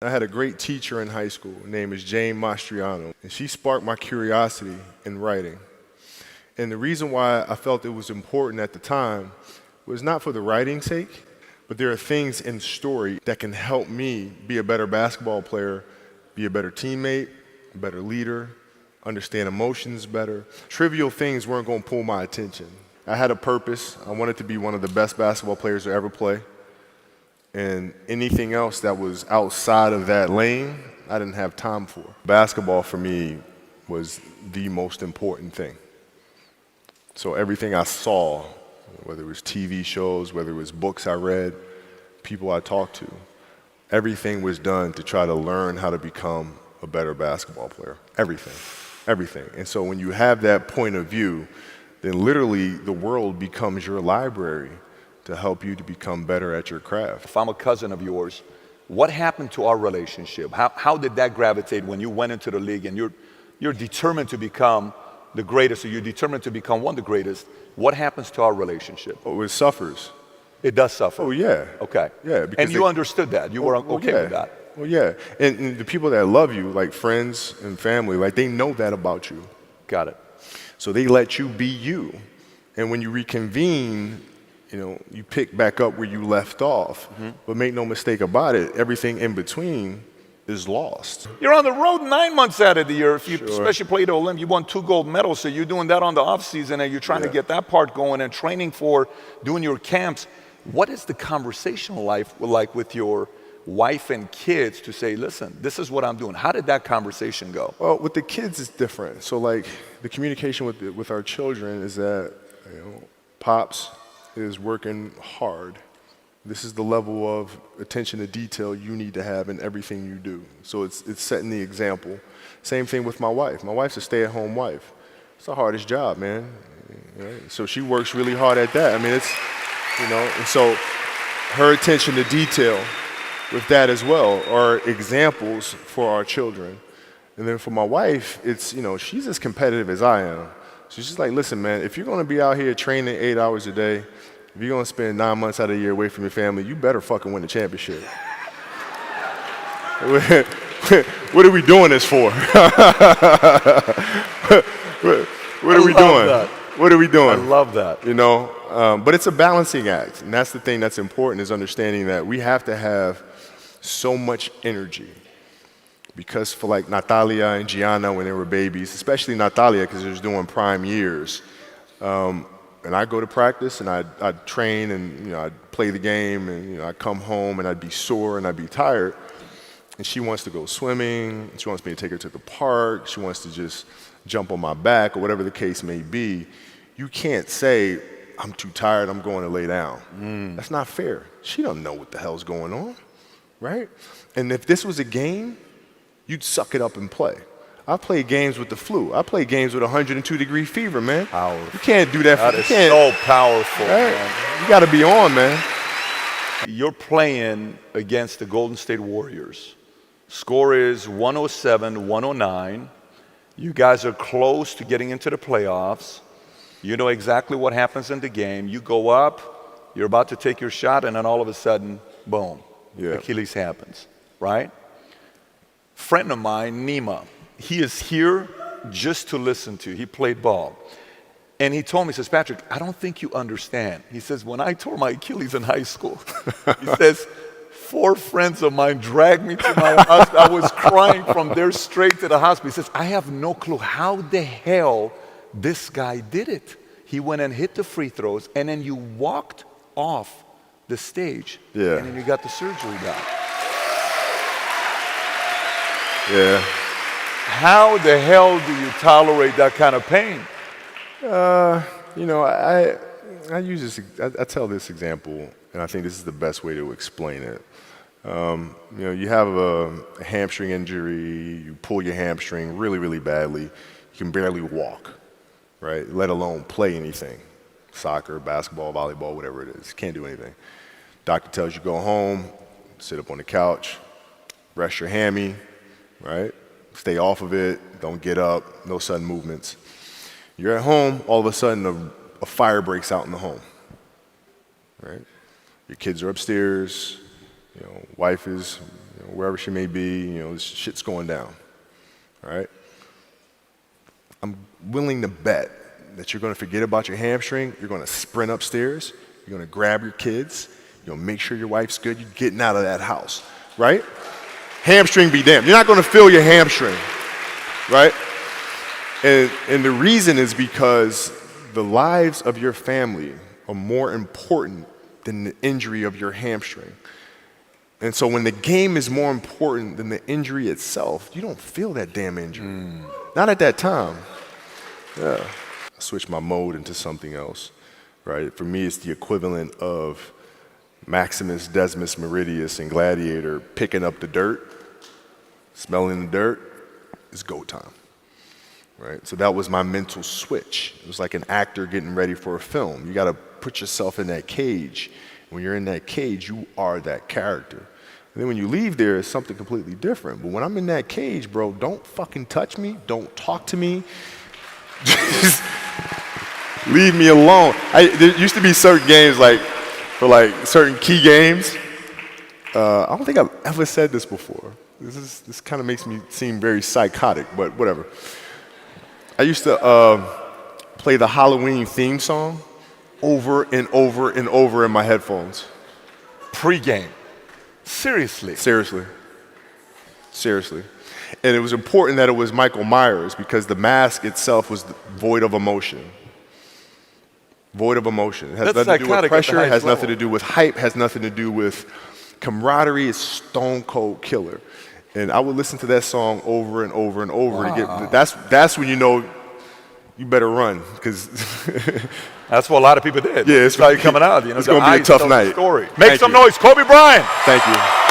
I had a great teacher in high school. Her name is Jane Mastriano, and she sparked my curiosity in writing. And the reason why I felt it was important at the time was not for the writing's sake, but there are things in story that can help me be a better basketball player, be a better teammate, a better leader, understand emotions better. Trivial things weren't going to pull my attention. I had a purpose. I wanted to be one of the best basketball players to ever play. And anything else that was outside of that lane, I didn't have time for. Basketball for me was the most important thing. So everything I saw, whether it was TV shows, whether it was books I read, people I talked to, everything was done to try to learn how to become a better basketball player. Everything. And so when you have that point of view, then literally the world becomes your library to help you to become better at your craft. If I'm a cousin of yours, what happened to our relationship? How did that gravitate when you went into the league and you're determined to become the greatest, or you're determined to become one of the greatest? What happens to our relationship? Oh, it suffers. It does suffer. Oh, yeah. Okay. Yeah. And you understood that. You were okay with that. Well, yeah. And the people that love you, like friends and family, like they know that about you. Got it. So they let you be you. And when you reconvene, you pick back up where you left off. Mm-hmm. But make no mistake about it, everything in between is lost. You're on the road 9 months out of the year. If you especially played Olympic, you won 2 gold medals, so you're doing that on the off season and you're trying to get that part going and training for doing your camps. What is the conversational life like with your wife and kids to say, listen, this is what I'm doing? How did that conversation go? Well, with the kids, it's different. So like the communication with our children is that, Pops is working hard. This is the level of attention to detail you need to have in everything you do. So it's setting the example. Same thing with my wife. My wife's a stay-at-home wife. It's the hardest job, man. Right? So she works really hard at that. I mean, it's, and so her attention to detail with that as well are examples for our children. And then for my wife, it's, she's as competitive as I am. So she's like, listen, man, if you're going to be out here training 8 hours a day, if you're going to spend 9 months out of the year away from your family, you better fucking win the championship. What are we doing this for? What are we doing? That. What are we doing? I love that. But it's a balancing act. And that's the thing that's important, is understanding that we have to have so much energy. Because for like Natalia and Gianna when they were babies, especially Natalia because she was doing prime years, and I go to practice and I'd train and I'd play the game and I'd come home and I'd be sore and I'd be tired, and she wants to go swimming, she wants me to take her to the park, she wants to just jump on my back or whatever the case may be. You can't say, I'm too tired, I'm going to lay down. That's not fair. She don't know what the hell's going on, right? And if this was a game, you'd suck it up and play. I play games with the flu. I play games with 102-degree fever, man. Powerful. You can't do that. That is so powerful, right? man. You got to be on, man. You're playing against the Golden State Warriors. Score is 107-109. You guys are close to getting into the playoffs. You know exactly what happens in the game. You go up, you're about to take your shot, and then all of a sudden, boom, Achilles happens, right? Friend of mine, Nima, he is here just to listen to. He played ball. And he told me, he says, Patrick, I don't think you understand. He says, when I tore my Achilles in high school, he says, 4 friends of mine dragged me to my hospital. I was crying from there straight to the hospital. He says, I have no clue how the hell this guy did it. He went and hit the free throws, and then you walked off the stage, and then you got the surgery done. Yeah. How the hell do you tolerate that kind of pain? I use this. I tell this example, and I think this is the best way to explain it. You have a hamstring injury. You pull your hamstring really, really badly. You can barely walk, right? Let alone play anything, soccer, basketball, volleyball, whatever it is. Can't do anything. Doctor tells you go home, sit up on the couch, rest your hammy. Right? Stay off of it, don't get up, no sudden movements. You're at home, all of a sudden a fire breaks out in the home, right? Your kids are upstairs, wife is wherever she may be, this shit's going down, all right? I'm willing to bet that you're going to forget about your hamstring, you're going to sprint upstairs, you're going to grab your kids, you're going to make sure your wife's good, you're getting out of that house, right? Hamstring be damned. You're not going to feel your hamstring, right? And the reason is because the lives of your family are more important than the injury of your hamstring. And so when the game is more important than the injury itself, you don't feel that damn injury. Not at that time. Yeah. I switched my mode into something else, right? For me, it's the equivalent of Maximus Decimus Meridius in Gladiator picking up the dirt, smelling the dirt. It's go time, right? So that was my mental switch. It was like an actor getting ready for a film. You got to put yourself in that cage. When you're in that cage, you are that character. And then when you leave there, it's something completely different. But when I'm in that cage, bro, don't fucking touch me. Don't talk to me. Just leave me alone. There used to be certain games, for certain key games. I don't think I've ever said this before. This kind of makes me seem very psychotic, but whatever. I used to play the Halloween theme song over and over and over in my headphones. Pre-game. Seriously. Seriously. And it was important that it was Michael Myers because the mask itself was void of emotion. Void of emotion. It has nothing to do with pressure, it has nothing to do with hype, has nothing to do with camaraderie. It's stone cold killer. And I would listen to that song over and over and over to get. That's when you know you better run because. That's what a lot of people did. Yeah, it's how you're coming out. It's going to be a tough night. Make some noise, Kobe Bryant. Thank you.